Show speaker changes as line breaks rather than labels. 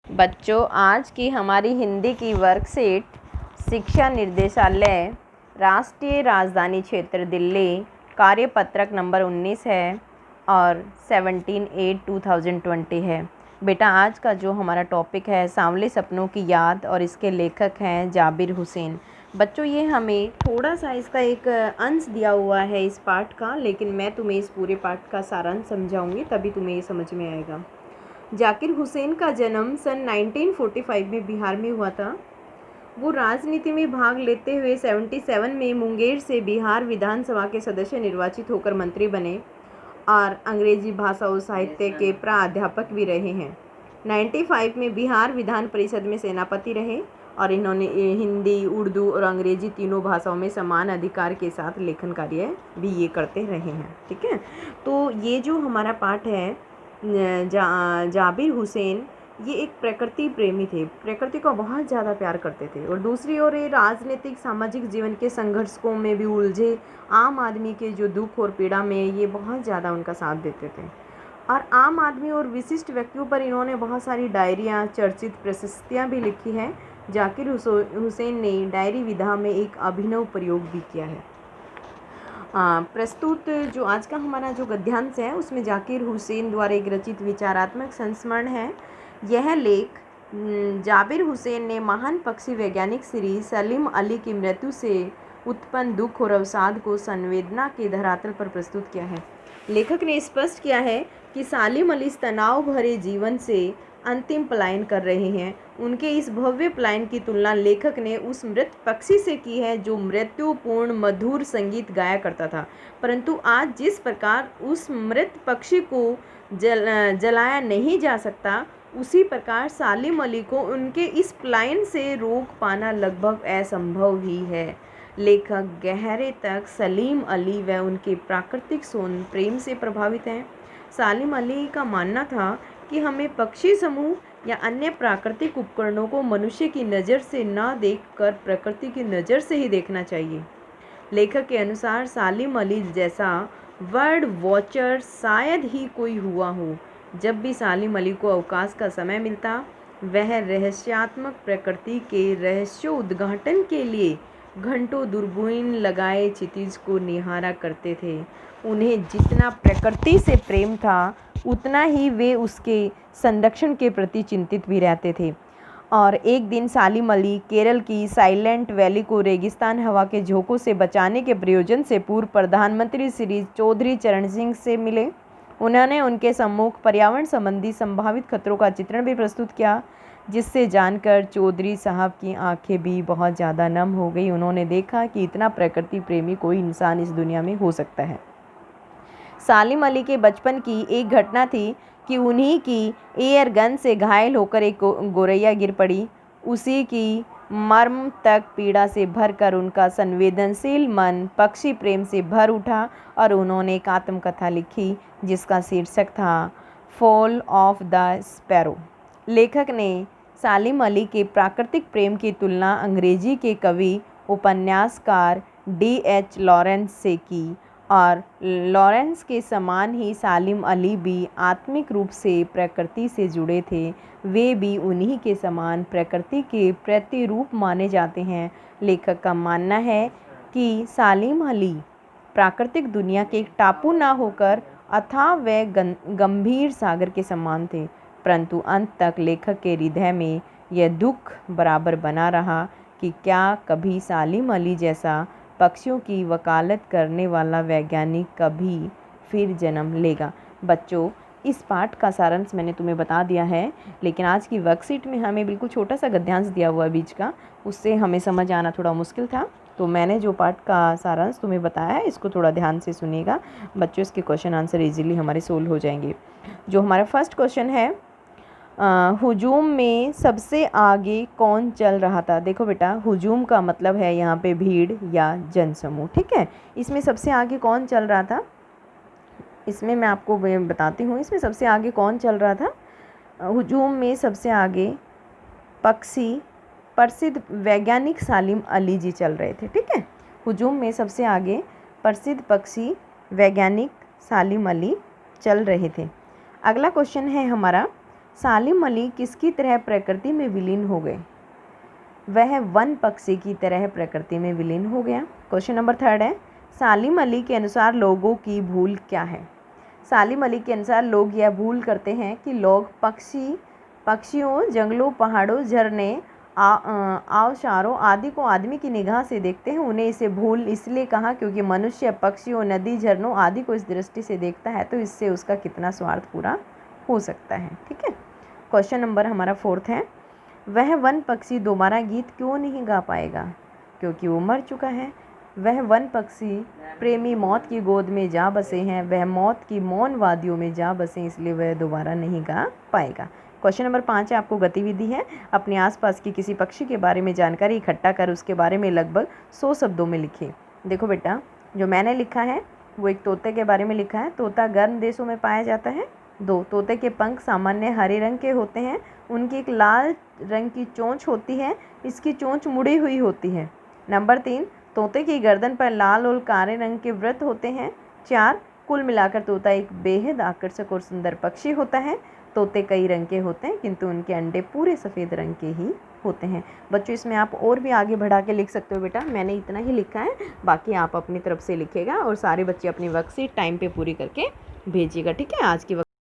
बच्चों, आज की हमारी हिंदी की वर्कशीट शिक्षा निर्देशालय, राष्ट्रीय राजधानी क्षेत्र दिल्ली, कार्यपत्रक नंबर 19 है और 17/8/2020 है। बेटा, आज का जो हमारा टॉपिक है सांवले सपनों की याद और इसके लेखक हैं जाबिर हुसैन। बच्चों, ये हमें थोड़ा सा इसका एक अंश दिया हुआ है इस पाठ का, लेकिन मैं तुम्हें इस पूरे पाठ का सारांश समझाऊंगी, तभी तुम्हें ये समझ में आएगा। जाकिर हुसैन का जन्म सन 1945 में बिहार में हुआ था। वो राजनीति में भाग लेते हुए 77 में मुंगेर से बिहार विधानसभा के सदस्य निर्वाचित होकर मंत्री बने और अंग्रेजी भाषा और साहित्य के प्राध्यापक भी रहे हैं। 95 में बिहार विधान परिषद में सेनापति रहे और इन्होंने हिंदी, उर्दू और अंग्रेजी तीनों भाषाओं में समान अधिकार के साथ लेखन कार्य भी ये करते रहे हैं। ठीक है, तो ये जो हमारा पाठ है जाबिर हुसैन, ये एक प्रकृति प्रेमी थे, प्रकृति को बहुत ज़्यादा प्यार करते थे और दूसरी ओर ये राजनीतिक सामाजिक जीवन के संघर्षों में भी उलझे आम आदमी के जो दुख और पीड़ा में ये बहुत ज़्यादा उनका साथ देते थे। और आम आदमी और विशिष्ट व्यक्तियों पर इन्होंने बहुत सारी डायरियाँ, चर्चित प्रशस्तियाँ भी लिखी हैं। जाकिर हुसैन ने डायरी विधा में एक अभिनव प्रयोग भी किया है। प्रस्तुत जो आज का हमारा जो गद्यांश है उसमें जाकिर हुसैन द्वारा एक रचित विचारात्मक संस्मरण है। यह लेख जाबिर हुसैन ने महान पक्षी वैज्ञानिक श्री सलीम अली की मृत्यु से उत्पन्न दुख और अवसाद को संवेदना के धरातल पर प्रस्तुत किया है। लेखक ने स्पष्ट किया है कि सलीम अली तनाव भरे जीवन से अंतिम पलायन कर रहे हैं। उनके इस भव्य पलायन की तुलना लेखक ने उस मृत पक्षी से की है जो मृत्युपूर्ण मधुर संगीत गाया करता था, परंतु आज जिस प्रकार उस मृत पक्षी को जलाया नहीं जा सकता, उसी प्रकार सलीम अली को उनके इस पलायन से रोक पाना लगभग असंभव ही है। लेखक गहरे तक सलीम अली व उनके प्राकृतिक सौंदर्य प्रेम से प्रभावित हैं। सलीम अली का मानना था कि हमें पक्षी समूह या अन्य प्राकृतिक उपकरणों को मनुष्य की नज़र से न देखकर प्रकृति की नज़र से ही देखना चाहिए। लेखक के अनुसार सलीम अली जैसा बर्ड वॉचर शायद ही कोई हुआ हो। जब भी सलीम अली को अवकाश का समय मिलता, वह रहस्यात्मक प्रकृति के रहस्योद्घाटन के लिए घंटों दूरबीन लगाए क्षितिज को निहारा करते थे। उन्हें जितना प्रकृति से प्रेम था, उतना ही वे उसके संरक्षण के प्रति चिंतित भी रहते थे। और एक दिन सलीम अली केरल की साइलेंट वैली को रेगिस्तान हवा के झोंकों से बचाने के प्रयोजन से पूर्व प्रधानमंत्री श्री चौधरी चरण सिंह से मिले। उन्होंने उनके सम्मुख पर्यावरण संबंधी संभावित खतरों का चित्रण भी प्रस्तुत किया, जिससे जानकर चौधरी साहब की आंखें भी बहुत ज़्यादा नम हो गई। उन्होंने देखा कि इतना प्रकृति प्रेमी कोई इंसान इस दुनिया में हो सकता है। सलीम अली के बचपन की एक घटना थी कि उन्हीं की एयर गन से घायल होकर एक गोरैया गिर पड़ी। उसी की मर्म तक पीड़ा से भरकर उनका संवेदनशील मन पक्षी प्रेम से भर उठा और उन्होंने एक आत्मकथा लिखी जिसका शीर्षक था फॉल ऑफ द स्पैरो। लेखक ने सलीम अली के प्राकृतिक प्रेम की तुलना अंग्रेजी के कवि उपन्यासकार D.H. लॉरेंस से की और लॉरेंस के समान ही सलीम अली भी आत्मिक रूप से प्रकृति से जुड़े थे। वे भी उन्हीं के समान प्रकृति के प्रतिरूप माने जाते हैं। लेखक का मानना है कि सलीम अली प्राकृतिक दुनिया के एक टापू ना होकर अथाह व गंभीर सागर के समान थे, परंतु अंत तक लेखक के हृदय में यह दुख बराबर बना रहा कि क्या कभी सलीम अली जैसा पक्षियों की वकालत करने वाला वैज्ञानिक कभी फिर जन्म लेगा। बच्चों, इस पाठ का सारांश मैंने तुम्हें बता दिया है, लेकिन आज की वर्कशीट में हमें बिल्कुल छोटा सा गद्यांश दिया हुआ है बीच का, उससे हमें समझ आना थोड़ा मुश्किल था। तो मैंने जो पाठ का सारांश तुम्हें बताया है, इसको थोड़ा ध्यान से सुनिएगा बच्चों। इसके क्वेश्चन आंसर इजीली हमारे सोल्व हो जाएंगे। जो हमारा फर्स्ट क्वेश्चन है, हुजूम में सबसे आगे कौन चल रहा था। देखो बेटा, हुजूम का मतलब है यहाँ पे भीड़ या जनसमूह। ठीक है, इसमें सबसे आगे कौन चल रहा था, इसमें मैं आपको बताती हूँ। इसमें सबसे आगे कौन चल रहा था, हुजूम में सबसे आगे पक्षी प्रसिद्ध वैज्ञानिक सलीम अली जी चल रहे थे। ठीक है, हुजूम में सबसे आगे प्रसिद्ध पक्षी वैज्ञानिक सलीम अली चल रहे थे। अगला क्वेश्चन है हमारा, सालिम अली किसकी तरह प्रकृति में विलीन हो गए? वह वन पक्षी की तरह प्रकृति में विलीन हो गया। क्वेश्चन नंबर 3 है, सालिम अली के अनुसार लोगों की भूल क्या है? सालिम अली के अनुसार लोग यह भूल करते हैं कि लोग पक्षियों, जंगलों, पहाड़ों, झरने, आबशारों आदि को आदमी की निगाह से देखते हैं। उन्हें इसे भूल इसलिए कहा क्योंकि मनुष्य पक्षियों, नदी, झरनों आदि को इस दृष्टि से देखता है, तो इससे उसका कितना स्वार्थ पूरा हो सकता है। ठीक है। क्वेश्चन नंबर हमारा 4 है, वह वन पक्षी दोबारा गीत क्यों नहीं गा पाएगा? क्योंकि वो मर चुका है। वह वन पक्षी प्रेमी मौत की गोद में जा बसे हैं, वह मौत की मौन वादियों में जा बसे, इसलिए वह दोबारा नहीं गा पाएगा। क्वेश्चन नंबर 5 है, आपको गतिविधि है, अपने आसपास की किसी पक्षी के बारे में जानकारी इकट्ठा कर उसके बारे में लगभग 100 शब्दों में लिखिए। देखो बेटा, जो मैंने लिखा है वो एक तोते के बारे में लिखा है। तोता गर्म देशों में पाया जाता है। 2, तोते के पंख सामान्य हरे रंग के होते हैं, उनकी एक लाल रंग की चोंच होती है, इसकी चोंच मुड़ी हुई होती है। नंबर 3, तोते की गर्दन पर लाल और काले रंग के वृत्त होते हैं। 4, कुल मिलाकर तोता एक बेहद आकर्षक और सुंदर पक्षी होता है। तोते कई रंग के होते हैं किंतु उनके अंडे पूरे सफ़ेद रंग के ही होते हैं। बच्चों, इसमें आप और भी आगे बढ़ा के लिख सकते हो बेटा, मैंने इतना ही लिखा है, बाकी आप अपनी तरफ से लिखेगा और सारे बच्चे अपनी वर्कशीट टाइम पे पूरी करके भेजिएगा। ठीक है। आज की